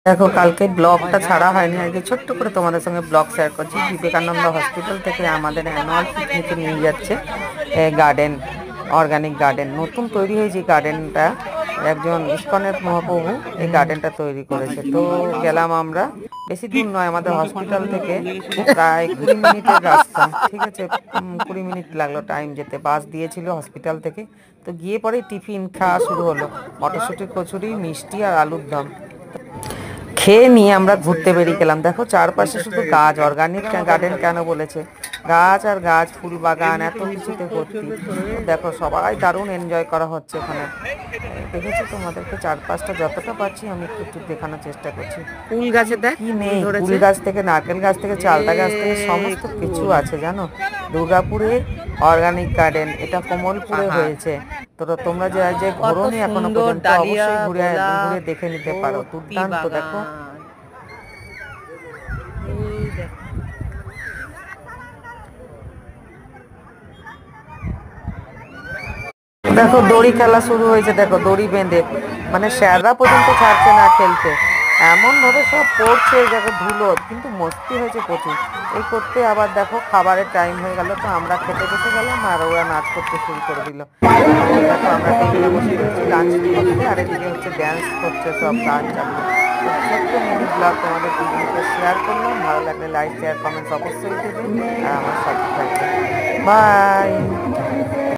দেখো কালকে ব্লগটা ছাড়া হয়নি, আজকে ছোট্ট করে তোমাদের সঙ্গে ব্লগ শেয়ার করছি। বিবেকানন্দ হসপিটাল থেকে আমাদের অ্যানুয়াল পিকনিকে নিয়ে যাচ্ছে গার্ডেন, অর্গানিক গার্ডেন। নতুন তৈরি হয়েছে গার্ডেনটা, একজন ইস্কনের মহাপ্রভু এই গার্ডেনটা তৈরি করেছে। তো গেলাম আমরা, বেশি দূর নয় আমাদের হসপিটাল থেকে, প্রায় 20 মিনিটের রাস্তা। ঠিক আছে, 20 মিনিট লাগলো টাইম যেতে, বাস দিয়েছিল হসপিটাল থেকে। তো গিয়ে পরে টিফিন খাওয়া শুরু হলো, মটরশুঁটি, কচুরি, মিষ্টি আর আলুর দম খেয়ে নিয়ে আমরা ঘুরতে বেরিয়ে গেলাম। দেখো চারপাশে শুধু গাছ, অর্গানিক গার্ডেন কেন বলেছে, গাছ আর গাছ, ফুল বাগান, এত কিছুতে ভর্তি। দেখো সবাই দারুণ এনজয় করা হচ্ছে ওখানে। দেখেছি তোমাদেরকে চারপাশটা যতটা পারছি আমি একটু একটু দেখানোর চেষ্টা করছি। ফুল গাছে দেখ কি নেই, ফুল গাছ থেকে নারকেল গাছ থেকে চালতা গাছ থেকে সমস্ত কিছু আছে জানো। দুর্গাপুরে অর্গানিক গার্ডেন, এটা কমলপুরে হয়েছে। তো তোমরা যে ঘোরোনি এখনো পর্যন্ত, অবশ্যই ঘুরে ঘুরে দেখে নিতে পারো। দুর্দান্ত দেখো। দেখো দড়ি খেলা শুরু হয়েছে, দেখো দড়ি বেঁধে, মানে স্যাররা পর্যন্ত ছাড়ছে না খেলতে, এমন ভাবে সব পড়ছে। দেখো ধুলো, কিন্তু মস্তি হয়েছে প্রচুর। এই করতে আবার দেখো খাবারের টাইম হয়ে গেল, তো আমরা খেতে বসে গেলাম আর ওরা নাচ করতে শুরু করে দিল। দেখো আমরা টেবিলে বসে গেছি লাঞ্চ করতে, আর এদিকে হচ্ছে ড্যান্স করছে সব, গান চালিয়ে। ছোট্ট মিনি ব্লগ তোমাদের পিকনিকটা শেয়ার করলাম। ভালো লাগলে লাইক, শেয়ার, কমেন্টস অবশ্যই দেবে, আর আমার সাথে থাকবে। বাই।